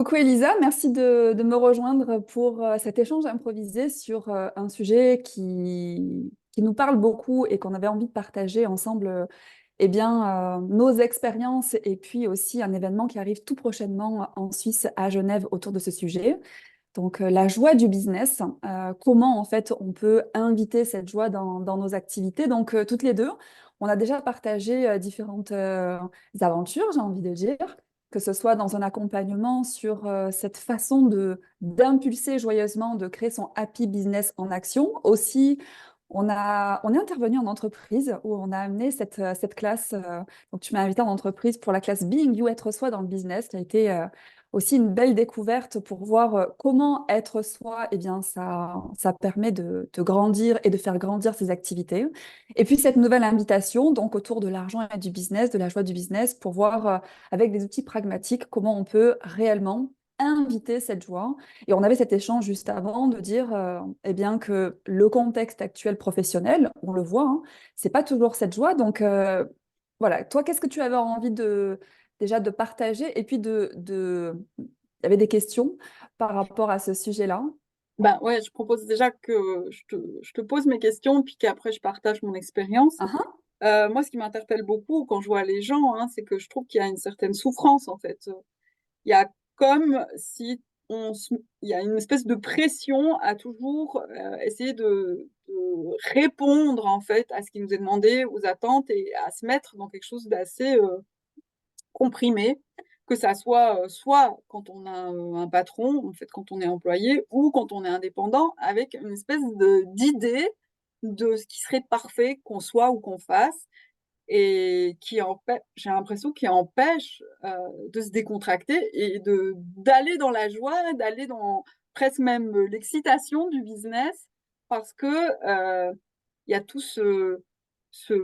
Coucou Elisa, merci de me rejoindre pour cet échange improvisé sur un sujet qui nous parle beaucoup et qu'on avait envie de partager ensemble, nos expériences et puis aussi un événement qui arrive tout prochainement en Suisse, à Genève, autour de ce sujet. Donc, la joie du business, comment en fait on peut inviter cette joie dans nos activités. Donc, toutes les deux, on a déjà partagé différentes aventures, j'ai envie de dire, que ce soit dans un accompagnement sur cette façon d'impulser joyeusement, de créer son happy business en action. Aussi, on est intervenu en entreprise où on a amené cette classe. Donc, tu m'as invité en entreprise pour la classe Being You, être soi dans le business, qui a été aussi une belle découverte pour voir comment être soi, eh bien, ça permet de grandir et de faire grandir ses activités. Et puis cette nouvelle invitation, donc autour de l'argent et du business, de la joie du business, pour voir avec des outils pragmatiques comment on peut réellement inviter cette joie. Et on avait cet échange juste avant de dire eh bien, que le contexte actuel professionnel, on le voit, hein, c'est pas toujours cette joie. Donc voilà, toi, qu'est-ce que tu avais envie déjà de partager et puis il y avait des questions par rapport à ce sujet-là. Ben ouais, je propose déjà que je te pose mes questions, puis qu'après je partage mon expérience. Ah, ah. Moi, ce qui m'interpelle beaucoup quand je vois les gens, hein, c'est que je trouve qu'il y a une certaine souffrance, en fait. Il y a comme si il y a une espèce de pression à toujours essayer de répondre, en fait, à ce qui nous est demandé, aux attentes, et à se mettre dans quelque chose d'assez comprimé, que ça soit soit quand on a un patron, en fait, quand on est employé, ou quand on est indépendant, avec une espèce d'idée de ce qui serait parfait qu'on soit ou qu'on fasse, et qui empêche, j'ai l'impression, qui empêche de se décontracter et d'aller dans la joie, d'aller dans presque même l'excitation du business, parce que il y a tout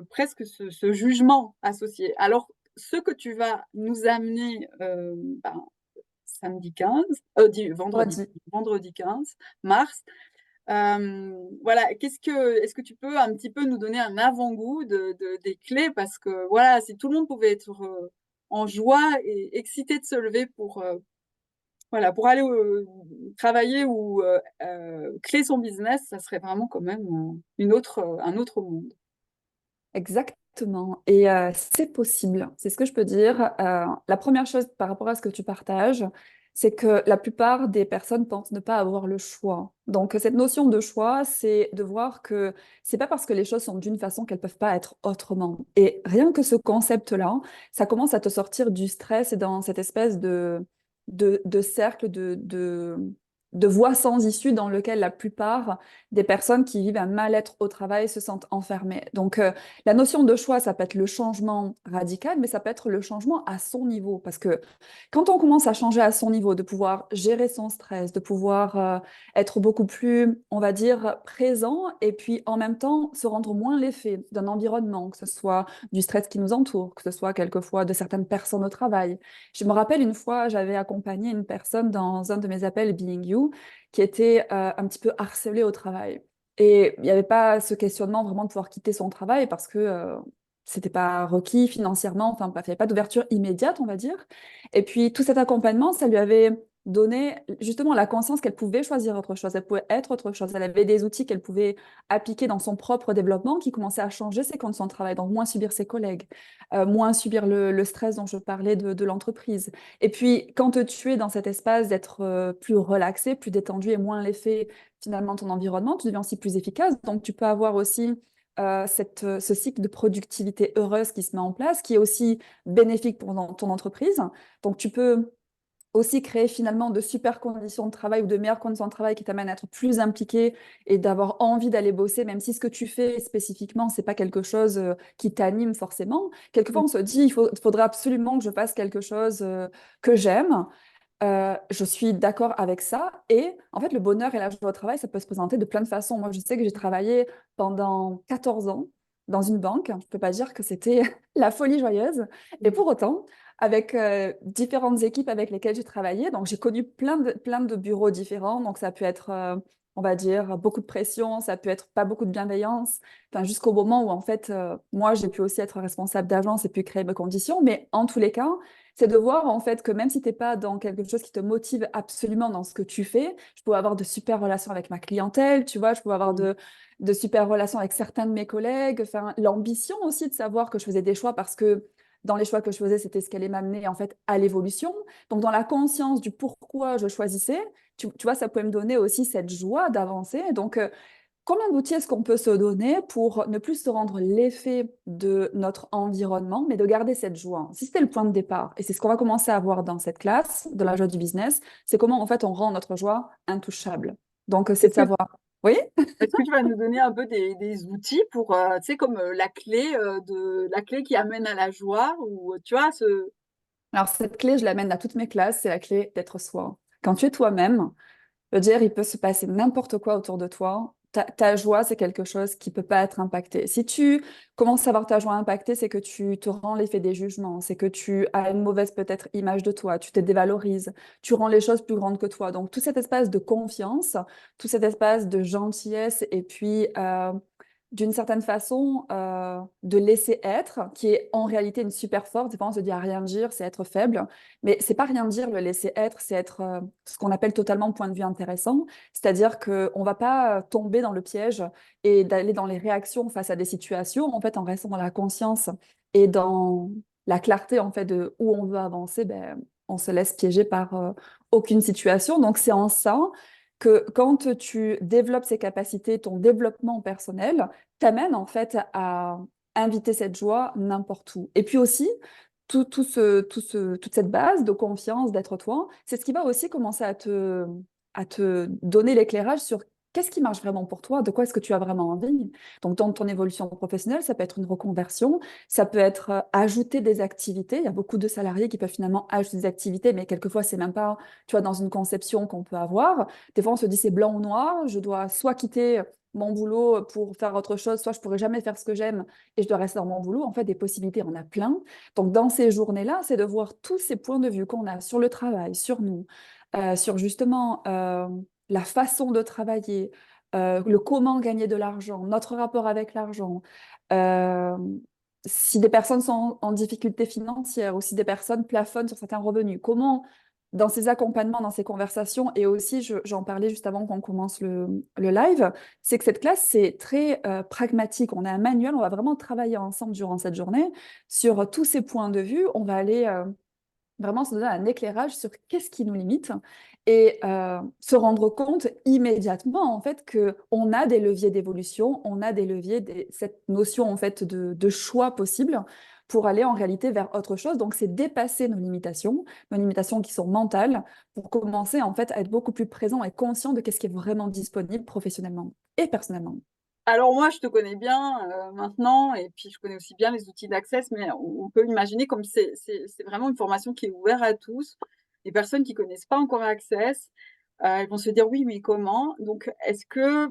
presque ce jugement associé. Alors, ce que tu vas nous amener samedi 15, Redis. vendredi 15 mars, voilà, est-ce que tu peux un petit peu nous donner un avant-goût des clés? Parce que voilà, si tout le monde pouvait être en joie et excité de se lever voilà, pour aller travailler ou créer son business, ça serait vraiment quand même un autre monde. Exactement. Et c'est possible. C'est ce que je peux dire. La première chose par rapport à ce que tu partages, c'est que la plupart des personnes pensent ne pas avoir le choix. Donc, cette notion de choix, c'est de voir que c'est pas parce que les choses sont d'une façon qu'elles peuvent pas être autrement. Et rien que ce concept-là, ça commence à te sortir du stress et dans cette espèce de cercle de voie sans issue dans lequel la plupart des personnes qui vivent un mal-être au travail se sentent enfermées. Donc, la notion de choix, ça peut être le changement radical, mais ça peut être le changement à son niveau. Parce que quand on commence à changer à son niveau, de pouvoir gérer son stress, de pouvoir être beaucoup plus, on va dire, présent, et puis en même temps se rendre moins l'effet d'un environnement, que ce soit du stress qui nous entoure, que ce soit quelquefois de certaines personnes au travail. Je me rappelle une fois, j'avais accompagné une personne dans un de mes appels Being You qui était un petit peu harcelée au travail. Et il n'y avait pas ce questionnement vraiment de pouvoir quitter son travail parce que c'était pas requis financièrement, enfin, il n'y avait pas d'ouverture immédiate, on va dire. Et puis, tout cet accompagnement, ça lui avait donné justement la conscience qu'elle pouvait choisir autre chose, elle pouvait être autre chose. Elle avait des outils qu'elle pouvait appliquer dans son propre développement qui commençaient à changer ses conditions de travail, donc moins subir ses collègues, moins subir le stress dont je parlais de l'entreprise. Et puis, quand tu es dans cet espace d'être plus relaxé, plus détendu et moins l'effet finalement de ton environnement, tu deviens aussi plus efficace. Donc, tu peux avoir aussi ce cycle de productivité heureuse qui se met en place, qui est aussi bénéfique pour ton entreprise. Donc, tu peux aussi créer finalement de super conditions de travail ou de meilleures conditions de travail qui t'amènent à être plus impliqué et d'avoir envie d'aller bosser, même si ce que tu fais spécifiquement, c'est pas quelque chose qui t'anime forcément. Quelquefois, on se dit, faudrait absolument que je fasse quelque chose que j'aime. Je suis d'accord avec ça. Et en fait, le bonheur et la joie au travail, ça peut se présenter de plein de façons. Moi, je sais que j'ai travaillé pendant 14 ans dans une banque. Je ne peux pas dire que c'était la folie joyeuse. Et pour autant, avec différentes équipes avec lesquelles j'ai travaillé, donc j'ai connu plein de bureaux différents. Donc ça peut être, on va dire, beaucoup de pression, ça peut être pas beaucoup de bienveillance, enfin, jusqu'au moment où, en fait, moi, j'ai pu aussi être responsable d'agence et puis créer mes conditions. Mais en tous les cas, c'est de voir en fait que même si tu n'es pas dans quelque chose qui te motive absolument dans ce que tu fais, je pouvais avoir de super relations avec ma clientèle, tu vois, je pouvais avoir Mm. de super relations avec certains de mes collègues, enfin, l'ambition aussi de savoir que je faisais des choix parce que dans les choix que je faisais, c'était ce qui allait m'amener en fait à l'évolution. Donc dans la conscience du pourquoi je choisissais, tu vois, ça pouvait me donner aussi cette joie d'avancer. Donc, combien d'outils est-ce qu'on peut se donner pour ne plus se rendre l'effet de notre environnement, mais de garder cette joie? Si c'était le point de départ, et c'est ce qu'on va commencer à voir dans cette classe de la joie du business, c'est comment en fait on rend notre joie intouchable. Donc c'est de Est-ce que, savoir. Oui? est-ce que tu vas nous donner un peu des outils pour, tu sais, comme la clé qui amène à la joie ou tu vois, Alors cette clé, je l'amène à toutes mes classes, c'est la clé d'être soi. Quand tu es toi-même, je veux dire, il peut se passer n'importe quoi autour de toi. Ta joie, c'est quelque chose qui peut pas être impacté. Si tu commences à voir ta joie impactée, c'est que tu te rends l'effet des jugements, c'est que tu as une mauvaise peut-être image de toi, tu te dévalorises, tu rends les choses plus grandes que toi. Donc tout cet espace de confiance, tout cet espace de gentillesse et puis d'une certaine façon de laisser être, qui est en réalité une super force. Des fois, on se dit à rien dire, c'est être faible. Mais c'est pas rien dire, le laisser être, c'est être ce qu'on appelle totalement point de vue intéressant. C'est-à-dire qu'on ne va pas tomber dans le piège et d'aller dans les réactions face à des situations. En fait, en restant dans la conscience et dans la clarté en fait de où on veut avancer, ben, on se laisse piéger par aucune situation. Donc c'est en ça que quand tu développes ces capacités, ton développement personnel t'amène en fait à inviter cette joie n'importe où. Et puis aussi, toute cette base de confiance, d'être toi, c'est ce qui va aussi commencer à te donner l'éclairage sur qu'est-ce qui marche vraiment pour toi, de quoi est-ce que tu as vraiment envie. Donc, dans ton évolution professionnelle, ça peut être une reconversion, ça peut être ajouter des activités. Il y a beaucoup de salariés qui peuvent finalement ajouter des activités, mais quelquefois, c'est même pas, tu vois, dans une conception qu'on peut avoir. Des fois, on se dit c'est blanc ou noir, je dois soit quitter mon boulot pour faire autre chose, soit je pourrais jamais faire ce que j'aime et je dois rester dans mon boulot. En fait, des possibilités, on a plein. Donc, dans ces journées-là, c'est de voir tous ces points de vue qu'on a sur le travail, sur nous, sur justement la façon de travailler, le comment gagner de l'argent, notre rapport avec l'argent. euh, Si des personnes sont en difficulté financière ou si des personnes plafonnent sur certains revenus, comment, dans ces accompagnements, dans ces conversations, et aussi, j'en parlais juste avant qu'on commence le live, c'est que cette classe, c'est très pragmatique. On a un manuel, on va vraiment travailler ensemble durant cette journée sur tous ces points de vue. On va aller vraiment se donner un éclairage sur qu'est-ce qui nous limite et se rendre compte immédiatement en fait que on a des leviers d'évolution, on a des leviers, cette notion en fait de choix possible pour aller en réalité vers autre chose. Donc c'est dépasser nos limitations qui sont mentales, pour commencer en fait à être beaucoup plus présent et conscient de qu'est-ce qui est vraiment disponible professionnellement et personnellement. Alors moi, je te connais bien maintenant, et puis je connais aussi bien les outils d'Access, mais on peut imaginer comme c'est vraiment une formation qui est ouverte à tous. Les personnes qui connaissent pas encore Access, elles vont se dire oui, mais comment? Donc, est-ce que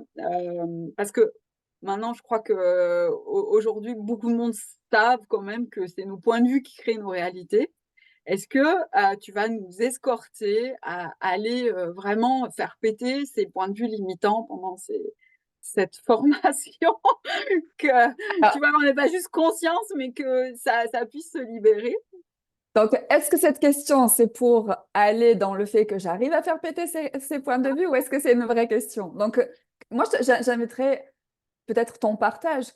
parce que maintenant, je crois que aujourd'hui, beaucoup de monde savent quand même que c'est nos points de vue qui créent nos réalités. Est-ce que tu vas nous escorter à aller vraiment faire péter ces points de vue limitants pendant cette formation que tu Ah, vois, on n'est pas juste conscience, mais que ça puisse se libérer. donc, est-ce que cette question, c'est pour aller dans le fait que j'arrive à faire péter ces points de vue ou est-ce que c'est une vraie question? Donc, moi, j'inviterais peut-être ton partage.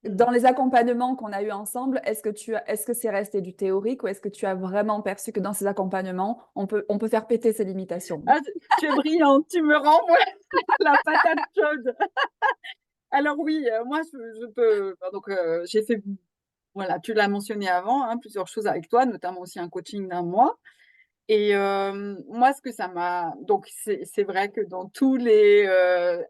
Mm. Dans les accompagnements qu'on a eus ensemble, est-ce que c'est resté du théorique ou est-ce que tu as vraiment perçu que dans ces accompagnements, on peut faire péter ces limitations? Ah, tu es brillante, tu me renvoies la patate chaude. Alors oui, moi je peux. Donc j'ai fait, voilà, tu l'as mentionné avant, hein, plusieurs choses avec toi, notamment aussi un coaching d'un mois. Et moi, ce que ça m'a donc c'est vrai que dans tous les,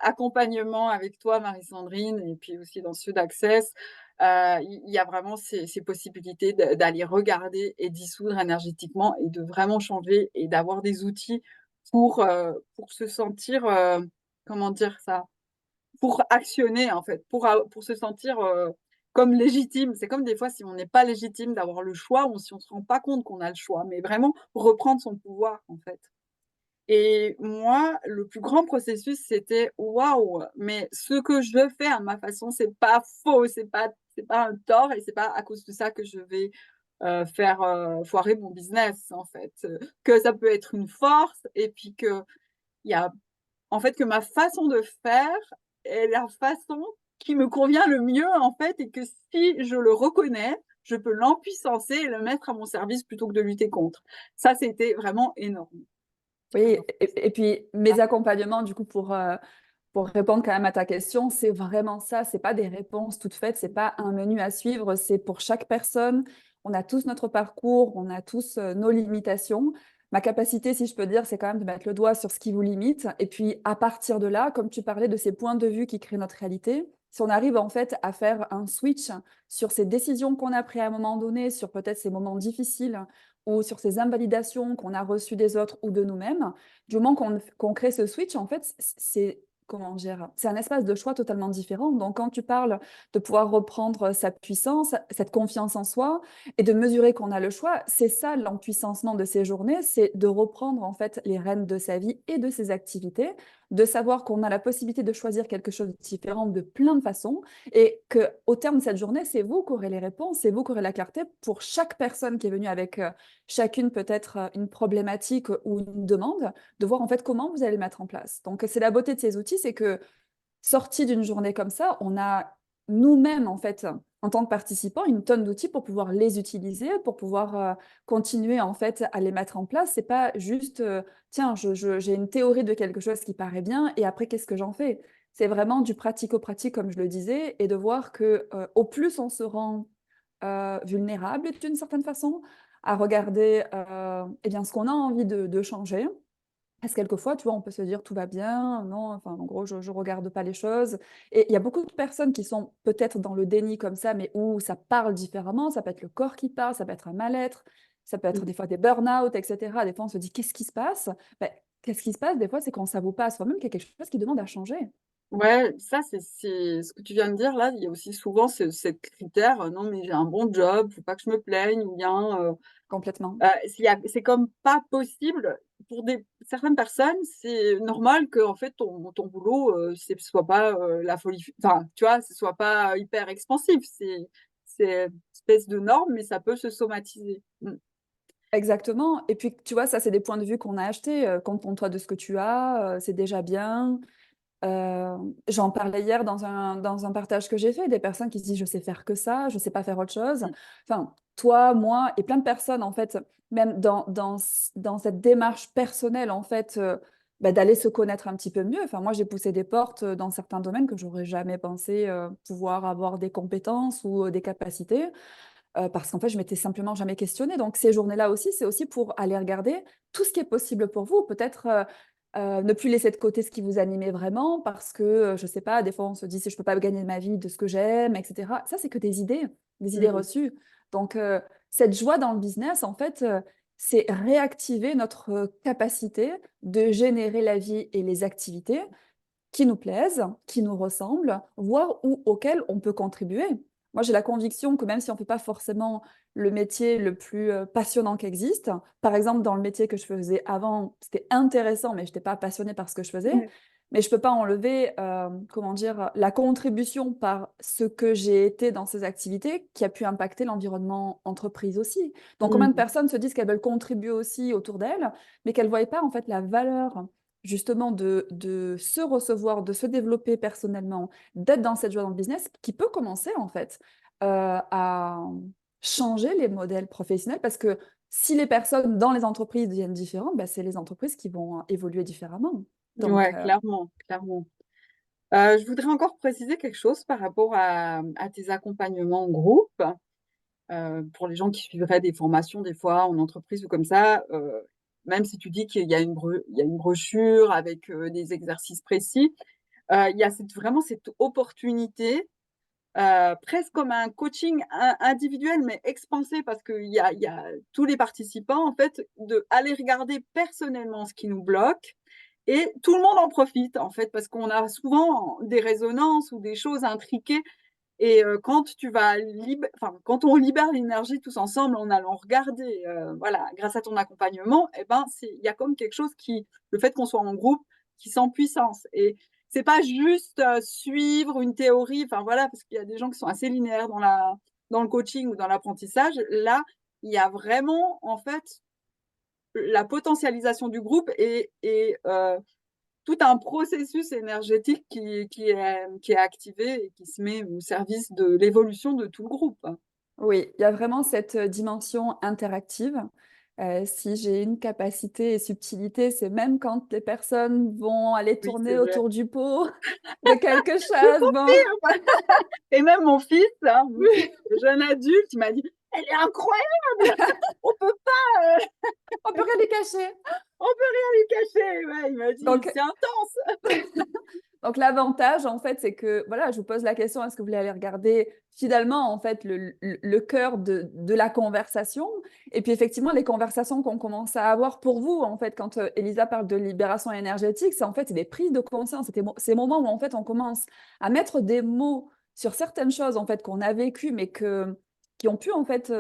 accompagnements avec toi, Marie-Sandrine, et puis aussi dans ceux d'Access, il y a vraiment ces possibilités d'aller regarder et dissoudre énergétiquement et de vraiment changer et d'avoir des outils pour se sentir, comment dire ça? Pour actionner en fait, pour se sentir, comme légitime. C'est comme des fois si on n'est pas légitime d'avoir le choix, si on se rend pas compte qu'on a le choix, mais vraiment reprendre son pouvoir en fait. Et moi, le plus grand processus, c'était: «Waouh, mais ce que je fais à ma façon, c'est pas faux, c'est pas un tort et c'est pas à cause de ça que je vais faire foirer mon business, en fait. Que ça peut être une force et puis qu'il y a en fait, que ma façon de faire est la façon qui me convient le mieux, en fait, et que si je le reconnais, je peux l'empuissancer et le mettre à mon service plutôt que de lutter contre. Ça, c'était vraiment énorme. Oui, Donc et puis mes accompagnements, du coup, pour répondre quand même à ta question, c'est vraiment ça. C'est pas des réponses toutes faites, c'est pas un menu à suivre, c'est pour chaque personne. On a tous notre parcours, on a tous nos limitations. Ma capacité, si je peux dire, c'est quand même de mettre le doigt sur ce qui vous limite. Et puis, à partir de là, comme tu parlais de ces points de vue qui créent notre réalité, si on arrive en fait à faire un switch sur ces décisions qu'on a prises à un moment donné, sur peut-être ces moments difficiles ou sur ces invalidations qu'on a reçues des autres ou de nous-mêmes, du moment qu'on crée ce switch, en fait, c'est comment dire, c'est un espace de choix totalement différent. Donc, quand tu parles de pouvoir reprendre sa puissance, cette confiance en soi et de mesurer qu'on a le choix, c'est ça l'empuissancement de ces journées, c'est de reprendre en fait les rênes de sa vie et de ses activités, de savoir qu'on a la possibilité de choisir quelque chose de différent de plein de façons et que au terme de cette journée, c'est vous qui aurez les réponses, c'est vous qui aurez la clarté pour chaque personne qui est venue avec chacune peut-être une problématique ou une demande de voir en fait comment vous allez le mettre en place. Donc c'est la beauté de ces outils, c'est que sorti d'une journée comme ça, on a nous-mêmes en fait en tant que participants une tonne d'outils pour pouvoir les utiliser, pour pouvoir continuer en fait à les mettre en place. C'est pas juste tiens, j'ai une théorie de quelque chose qui paraît bien et après qu'est-ce que j'en fais? C'est vraiment du pratico-pratique comme je le disais et de voir que au plus on se rend vulnérable d'une certaine façon à regarder eh bien, ce qu'on a envie de changer. Parce que quelquefois, tu vois, on peut se dire tout va bien, non, enfin, en gros, je ne regarde pas les choses. Et il y a beaucoup de personnes qui sont peut-être dans le déni comme ça, mais où ça parle différemment. Ça peut être le corps qui parle, ça peut être un mal-être, ça peut être des fois des burn-out, etc. Des fois, on se dit qu'est-ce qui se passe? Ben, qu'est-ce qui se passe? Des fois, c'est qu'on ne s'avoue pas à soi-même qu'il y a quelque chose qui demande à changer ouais, ça, c'est ce que tu viens de dire là. Il y a aussi souvent cette critère, non, mais j'ai un bon job, faut pas que je me plaigne, ou bien, complètement. c'est comme pas possible pour certaines personnes, c'est normal que en fait ton boulot, soit pas, la folie enfin, tu vois? Ce soit pas hyper expansif. C'est une espèce de norme, mais ça peut se somatiser. Mmh. Exactement. Et puis, tu vois, ça, c'est des points de vue qu'on a achetés. Contente-toi de ce que tu as, c'est déjà bien. J'en parlais hier dans un partage que j'ai fait, des personnes qui se disent: «Je sais faire que ça, je sais pas faire autre chose». Mmh. Enfin, toi, moi et plein de personnes, en fait, même dans cette démarche personnelle, en fait, bah, d'aller se connaître un petit peu mieux. Enfin, moi, j'ai poussé des portes, dans certains domaines que j'aurais jamais pensé, pouvoir avoir des compétences ou, des capacités, parce qu'en fait, je m'étais simplement jamais questionnée. Donc ces journées-là aussi, c'est aussi pour aller regarder tout ce qui est possible pour vous. Peut-être, ne plus laisser de côté ce qui vous animait vraiment parce que, je sais pas, des fois on se dit: «Si je peux pas gagner ma vie de ce que j'aime» et cetera. Ça, c'est que des idées Mmh. reçues. Donc, cette joie dans le business, en fait, c'est réactiver notre, capacité de générer la vie et les activités qui nous plaisent, qui nous ressemblent, voire ou auxquelles on peut contribuer. Moi, j'ai la conviction que même si on ne fait pas forcément le métier le plus passionnant qui existe, par exemple, dans le métier que je faisais avant, c'était intéressant, mais je n'étais pas passionnée par ce que je faisais. Mmh. Mais je ne peux pas enlever, comment dire, la contribution par ce que j'ai été dans ces activités qui a pu impacter l'environnement entreprise aussi. Donc, combien de Mmh. personnes se disent qu'elles veulent contribuer aussi autour d'elles, mais qu'elles ne voient pas en fait la valeur justement de se recevoir, de se développer personnellement, d'être dans cette joie dans le business qui peut commencer en fait à changer les modèles professionnels parce que si les personnes dans les entreprises deviennent différentes, bah, c'est les entreprises qui vont évoluer différemment. Donc, Ouais, clairement, clairement. Je voudrais encore préciser quelque chose par rapport à tes accompagnements en groupe. Pour les gens qui suivraient des formations des fois en entreprise ou comme ça, même si tu dis qu'il y a il y a une brochure avec, des exercices précis, il y a vraiment cette opportunité, presque comme un coaching individuel mais expansé parce qu'il y a tous les participants en fait, d'aller regarder personnellement ce qui nous bloque et tout le monde en profite en fait parce qu'on a souvent des résonances ou des choses intriquées et quand tu vas quand on libère l'énergie tous ensemble en allant regarder, voilà, grâce à ton accompagnement et ben, il y a comme quelque chose qui le fait qu'on soit en groupe, qui s'empuissance et c'est pas juste, suivre une théorie, enfin voilà, parce qu'il y a des gens qui sont assez linéaires dans le coaching ou dans l'apprentissage. Là, il y a vraiment, en fait, la potentialisation du groupe et tout un processus énergétique qui est activé et qui se met au service de l'évolution de tout le groupe. Oui, il y a vraiment cette dimension interactive. Si j'ai une capacité et subtilité, c'est même quand les personnes vont aller Oui, c'est tourner vrai. autour du pot de quelque Je chose. Bon, confirme. Et même mon fils, oui, jeune adulte, il m'a dit, elle est incroyable. On peut pas, on peut rien les cacher. on peut rien lui cacher. Ouais, il m'a dit, Donc, c'est intense. Donc l'avantage, en fait, c'est que, voilà, je vous pose la question, est-ce que vous voulez aller regarder finalement, en fait, le cœur de la conversation? Et puis, effectivement, les conversations qu'on commence à avoir pour vous, en fait, quand Elisa parle de libération énergétique, c'est en fait c'est des prises de conscience, c'est ces moments où, en fait, on commence à mettre des mots sur certaines choses, en fait, qu'on a vécues, mais qui ont pu, en fait,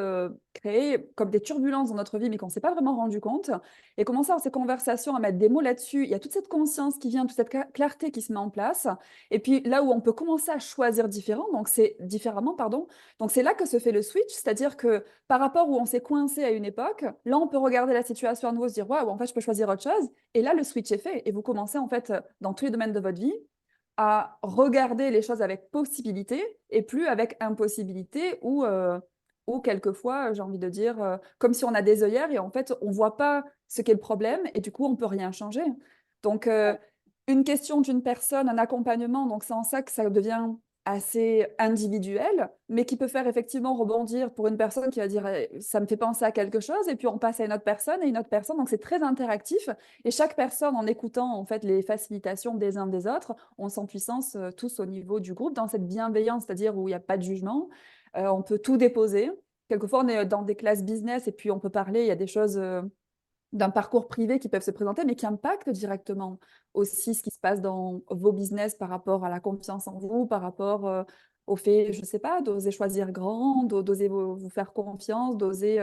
créer comme des turbulences dans notre vie, mais qu'on ne s'est pas vraiment rendu compte. Et commencer à avoir ces conversations, à mettre des mots là-dessus, il y a toute cette conscience qui vient, toute cette clarté qui se met en place. Et puis là où on peut commencer à choisir différemment, pardon. Donc c'est là que se fait le switch, c'est-à-dire que par rapport où on s'est coincé à une époque, là on peut regarder la situation à nouveau, se dire waouh, en fait je peux choisir autre chose. Et là le switch est fait et vous commencez en fait dans tous les domaines de votre vie à regarder les choses avec possibilité et plus avec impossibilité ou quelquefois, j'ai envie de dire, comme si on a des œillères et en fait, on ne voit pas ce qu'est le problème et du coup, on ne peut rien changer. Donc, une question d'une personne, un accompagnement, donc c'est en ça que ça devient assez individuel, mais qui peut faire effectivement rebondir pour une personne qui va dire ça me fait penser à quelque chose, et puis on passe à une autre personne et une autre personne. Donc c'est très interactif, et chaque personne, en écoutant en fait les facilitations des uns des autres, on s'en puissance tous au niveau du groupe, dans cette bienveillance, c'est-à-dire où il n'y a pas de jugement. On peut tout déposer. Quelquefois, on est dans des classes business et puis on peut parler, il y a des choses d'un parcours privé qui peuvent se présenter, mais qui impactent directement aussi ce qui se passe dans vos business par rapport à la confiance en vous, par rapport au fait, je ne sais pas, d'oser choisir grand, d'oser vous faire confiance, d'oser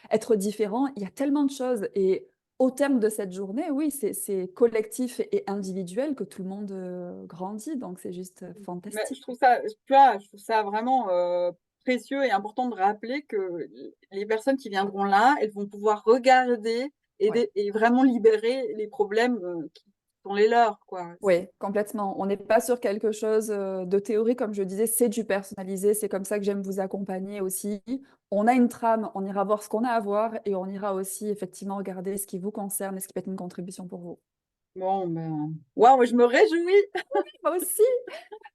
être différent. Il y a tellement de choses. Et au terme de cette journée, oui, c'est collectif et individuel que tout le monde grandit. Donc, c'est juste Mais fantastique. je trouve ça, tu vois, je trouve ça vraiment précieux et important de rappeler que les personnes qui viendront là, elles vont pouvoir regarder Ouais. et vraiment libérer les problèmes qui sont les leurs, quoi. Oui, complètement. On n'est pas sur quelque chose de théorie, comme je disais, c'est du personnalisé. C'est comme ça que j'aime vous accompagner aussi. On a une trame, on ira voir ce qu'on a à voir et on ira aussi effectivement regarder ce qui vous concerne et ce qui peut être une contribution pour vous. Bon, ben, waouh, je me réjouis. Moi aussi.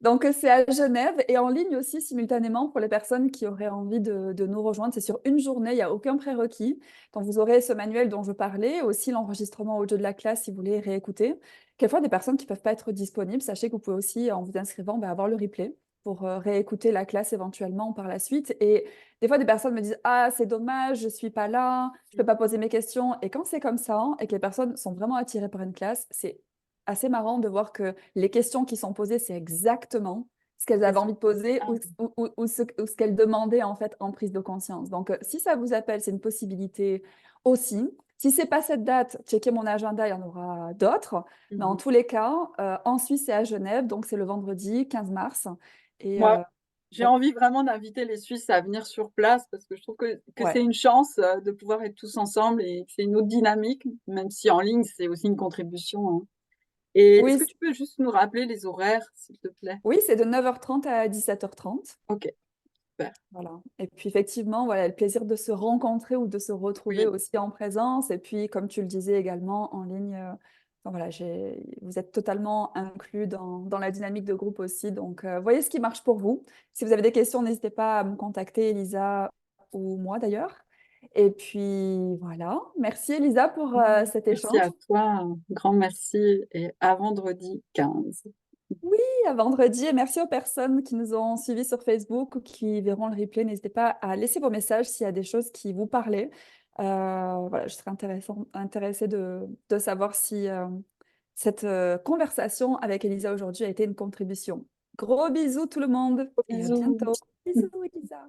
Donc, c'est à Genève et en ligne aussi simultanément pour les personnes qui auraient envie de nous rejoindre. C'est sur une journée, il n'y a aucun prérequis. Donc, vous aurez ce manuel dont je parlais, aussi l'enregistrement audio de la classe si vous voulez réécouter. Quelquefois, des personnes qui ne peuvent pas être disponibles, sachez que vous pouvez aussi, en vous inscrivant, avoir le replay pour réécouter la classe éventuellement par la suite. Et des fois, des personnes me disent, ah, c'est dommage, je ne suis pas là, je ne peux pas poser mes questions. Et quand c'est comme ça, hein, et que les personnes sont vraiment attirées par une classe, c'est assez marrant de voir que les questions qui sont posées, c'est exactement ce qu'elles avaient envie de poser Ah, ou ce qu'elles demandaient en fait en prise de conscience. Donc, si ça vous appelle, c'est une possibilité aussi. Si c'est pas cette date, checkez mon agenda, il y en aura d'autres. Mais en mhm. tous les cas, en Suisse et à Genève, donc c'est le vendredi 15 mars. Et Moi, j'ai oui, envie vraiment d'inviter les Suisses à venir sur place parce que je trouve que c'est ouais. une chance de pouvoir être tous ensemble et que c'est une autre dynamique, même si en ligne, c'est aussi une contribution, hein. Et est-ce que Oui, tu peux juste nous rappeler les horaires, s'il te plaît? oui, c'est de 9h30 à 17h30. Ok, super. Voilà. Et puis effectivement, voilà, le plaisir de se rencontrer ou de se retrouver Oui, aussi en présence. Et puis, comme tu le disais également, en ligne, enfin, voilà, vous êtes totalement inclus dans la dynamique de groupe aussi. Donc, voyez ce qui marche pour vous. Si vous avez des questions, n'hésitez pas à me contacter, Elisa ou moi d'ailleurs. Et puis, voilà. Merci Elisa pour cet merci échange. à toi, un grand merci et à vendredi 15. Oui, à vendredi. Et merci aux personnes qui nous ont suivis sur Facebook ou qui verront le replay. N'hésitez pas à laisser vos messages s'il y a des choses qui vous parlaient. Voilà, je serais intéressée de savoir si cette conversation avec Elisa aujourd'hui a été une contribution. Gros bisous tout le monde et à Bisous. bientôt. Bisous Elisa.